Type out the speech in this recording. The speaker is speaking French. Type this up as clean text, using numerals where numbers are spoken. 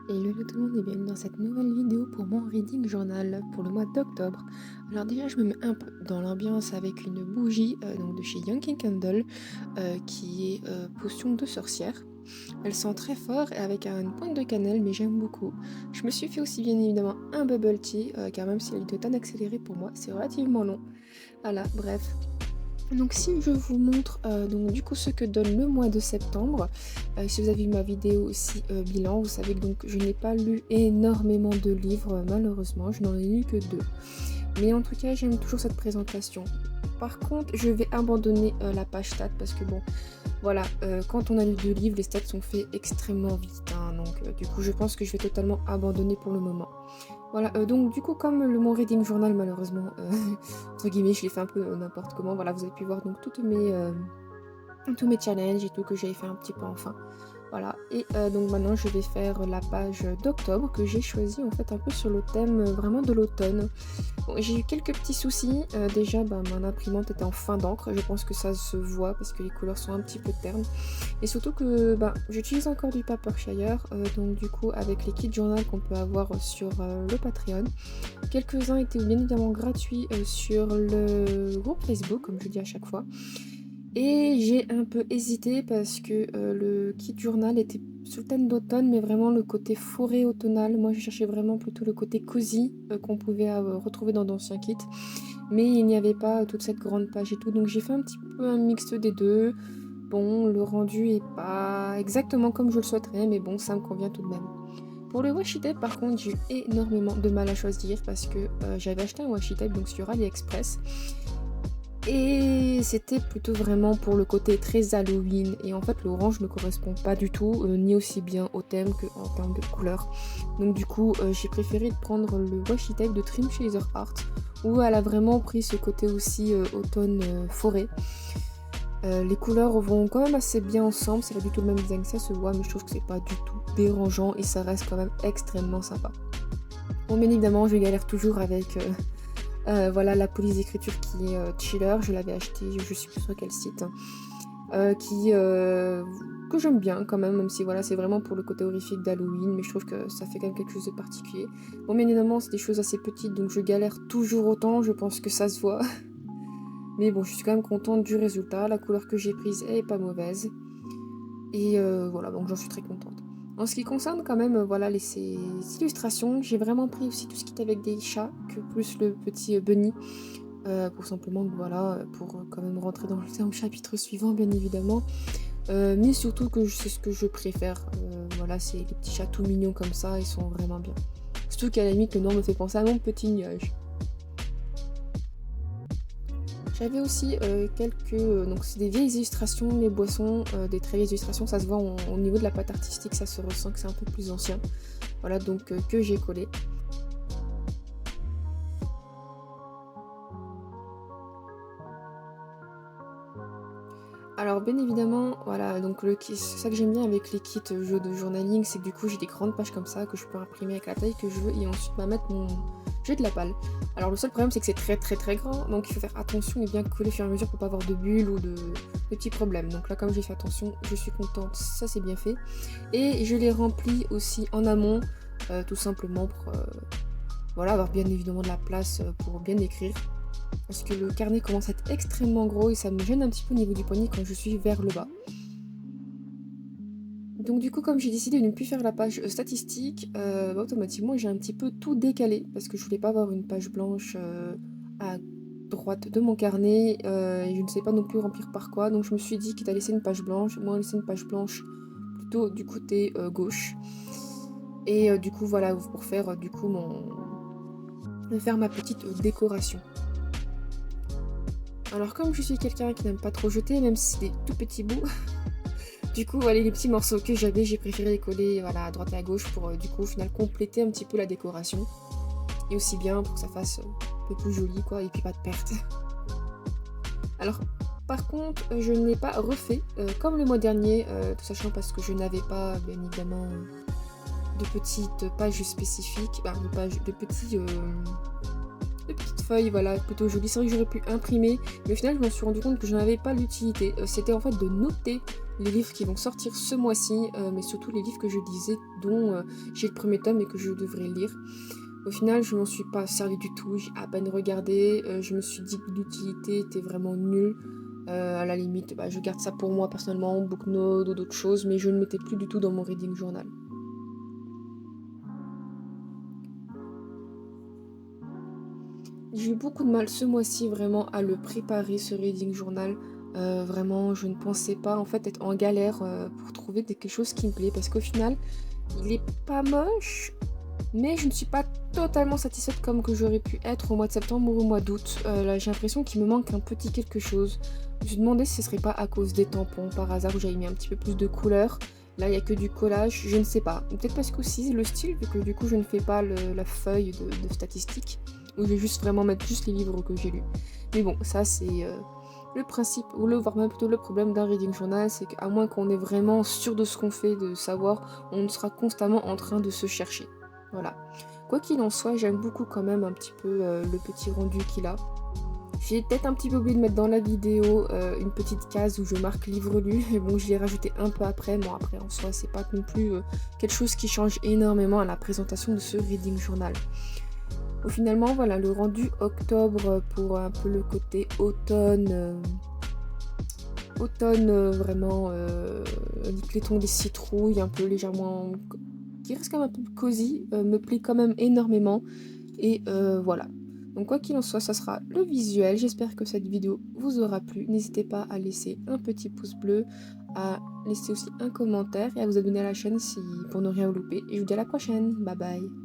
Hello tout le monde et bienvenue dans cette nouvelle vidéo pour mon reading journal pour le mois d'octobre. Alors déjà je me mets un peu dans l'ambiance avec une bougie donc de chez Yankee Candle qui est potion de sorcière. Elle sent très fort et avec une pointe de cannelle mais j'aime beaucoup. Je me suis fait aussi bien évidemment un bubble tea car même si elle est autant accélérée pour moi c'est relativement long. Voilà bref. Donc si je vous montre donc du coup ce que donne le mois de septembre, si vous avez vu ma vidéo aussi bilan, vous savez que donc je n'ai pas lu énormément de livres malheureusement, je n'en ai lu que deux. Mais en tout cas j'aime toujours cette présentation. Par contre je vais abandonner la page stats parce que bon voilà, quand on a lu deux livres les stats sont faits extrêmement vite hein, donc du coup je pense que je vais totalement abandonner pour le moment. Voilà, donc du coup comme mon reading journal malheureusement, entre guillemets, je l'ai fait un peu n'importe comment, voilà, vous avez pu voir donc tous mes challenges et tout que j'avais fait un petit peu enfin. Voilà, et donc maintenant je vais faire la page d'octobre que j'ai choisie en fait un peu sur le thème vraiment de l'automne. Bon, j'ai eu quelques petits soucis, déjà bah, mon imprimante était en fin d'encre, je pense que ça se voit parce que les couleurs sont un petit peu ternes. Et surtout que bah, j'utilise encore du Papershire, donc du coup avec les kits journal qu'on peut avoir sur le Patreon. Quelques-uns étaient bien évidemment gratuits sur le groupe Facebook, comme je dis à chaque fois. Et j'ai un peu hésité parce que le kit journal était sous le thème d'automne, mais vraiment le côté forêt automnale. Moi, je cherchais vraiment plutôt le côté cosy qu'on pouvait retrouver dans d'anciens kits. Mais il n'y avait pas toute cette grande page et tout. Donc j'ai fait un petit peu un mix des deux. Bon, le rendu est pas exactement comme je le souhaiterais, mais bon, ça me convient tout de même. Pour le washi tape, par contre, j'ai eu énormément de mal à choisir parce que j'avais acheté un washi tape donc sur AliExpress. Et c'était plutôt vraiment pour le côté très Halloween. Et en fait, l'orange ne correspond pas du tout, ni aussi bien au thème qu'en termes de couleur. Donc du coup, j'ai préféré prendre le washi tape de Trim Chaser Art, où elle a vraiment pris ce côté aussi automne forêt. Les couleurs vont quand même assez bien ensemble, c'est pas du tout le même design que ça se voit, mais je trouve que c'est pas du tout dérangeant et ça reste quand même extrêmement sympa. Bon, bien évidemment, je galère toujours avec voilà, la police d'écriture qui est Chiller, je l'avais acheté, je sais plus sur quel site, hein, que j'aime bien quand même si voilà, c'est vraiment pour le côté horrifique d'Halloween, mais je trouve que ça fait quand même quelque chose de particulier. Bon, bien évidemment, c'est des choses assez petites, donc je galère toujours autant, je pense que ça se voit. Mais bon, je suis quand même contente du résultat, la couleur que j'ai prise est pas mauvaise. Et voilà, donc j'en suis très contente. En ce qui concerne quand même voilà, ces illustrations, j'ai vraiment pris aussi tout ce qui est avec des chats, que plus le petit bunny, pour simplement, voilà, pour quand même rentrer dans le chapitre suivant, bien évidemment. Mais surtout que c'est ce que je préfère. Voilà, c'est les petits chats tout mignons comme ça, ils sont vraiment bien. Surtout qu'à la limite, le nom me fait penser à mon petit nuage. J'avais aussi quelques... donc c'est des vieilles illustrations, les boissons, des très vieilles illustrations, ça se voit au niveau de la pâte artistique, ça se ressent que c'est un peu plus ancien. Voilà, donc que j'ai collé. Alors bien évidemment, voilà, donc c'est ça que j'aime bien avec les kits jeux de journaling, c'est que du coup j'ai des grandes pages comme ça que je peux imprimer avec la taille que je veux et ensuite mettre mon jet de la palle. Alors le seul problème c'est que c'est très très très grand, donc il faut faire attention et bien coller au fur et à mesure pour pas avoir de bulles ou de petits problèmes. Donc là comme j'ai fait attention, je suis contente, ça c'est bien fait. Et je les remplis aussi en amont, tout simplement pour voilà, avoir bien évidemment de la place pour bien écrire. Parce que le carnet commence à être extrêmement gros et ça me gêne un petit peu au niveau du poignet quand je suis vers le bas. Donc du coup, comme j'ai décidé de ne plus faire la page statistique, bah, automatiquement j'ai un petit peu tout décalé parce que je voulais pas avoir une page blanche à droite de mon carnet et je ne sais pas non plus remplir par quoi. Donc je me suis dit quitte à laisser une page blanche, moi laisser une page blanche plutôt du côté gauche. Et du coup voilà, pour faire du coup faire ma petite décoration. Alors comme je suis quelqu'un qui n'aime pas trop jeter, même si c'est des tout petits bouts, du coup voilà, les petits morceaux que j'avais, j'ai préféré les coller voilà, à droite et à gauche pour du coup au final compléter un petit peu la décoration. Et aussi bien pour que ça fasse un peu plus joli quoi, et puis pas de perte. Alors par contre, je ne l'ai pas refait comme le mois dernier, tout sachant parce que je n'avais pas bien évidemment de petites pages spécifiques, de petites feuilles, voilà, plutôt jolies. C'est vrai que j'aurais pu imprimer, mais au final, je me suis rendu compte que je n'en avais pas l'utilité. C'était en fait de noter les livres qui vont sortir ce mois-ci, mais surtout les livres que je lisais, dont j'ai le premier tome et que je devrais lire. Au final, je m'en suis pas servi du tout, j'ai à peine regardé, je me suis dit que l'utilité était vraiment nulle. À la limite, bah, je garde ça pour moi personnellement, Booknote ou d'autres choses, mais je ne le mettais plus du tout dans mon reading journal. J'ai eu beaucoup de mal ce mois-ci vraiment à le préparer, ce reading journal. Vraiment, je ne pensais pas en fait être en galère pour trouver quelque chose qui me plaît parce qu'au final, il est pas moche, mais je ne suis pas totalement satisfaite comme que j'aurais pu être au mois de septembre ou au mois d'août. Là, j'ai l'impression qu'il me manque un petit quelque chose. Je me suis demandé si ce serait pas à cause des tampons par hasard où j'avais mis un petit peu plus de couleur. Là, il n'y a que du collage, je ne sais pas. Peut-être parce que aussi le style, vu que du coup je ne fais pas la feuille de statistiques, où je vais juste vraiment mettre juste les livres que j'ai lus. Mais bon, ça c'est le principe, ou voire même plutôt le problème d'un reading journal, c'est qu'à moins qu'on est vraiment sûr de ce qu'on fait, de savoir, on sera constamment en train de se chercher. Voilà. Quoi qu'il en soit, j'aime beaucoup quand même un petit peu le petit rendu qu'il a. J'ai peut-être un petit peu oublié de mettre dans la vidéo une petite case où je marque livre lu, mais bon, je l'ai rajouté un peu après. Bon, après, en soi, c'est pas non plus quelque chose qui change énormément à la présentation de ce reading journal. Au finalement, voilà, le rendu octobre pour un peu le côté automne. Automne vraiment, avec les tons des citrouilles, un peu légèrement qui reste quand même un peu cosy, me plaît quand même énormément et voilà. Donc quoi qu'il en soit, ça sera le visuel. J'espère que cette vidéo vous aura plu. N'hésitez pas à laisser un petit pouce bleu, à laisser aussi un commentaire et à vous abonner à la chaîne si pour ne rien louper et je vous dis à la prochaine. Bye bye.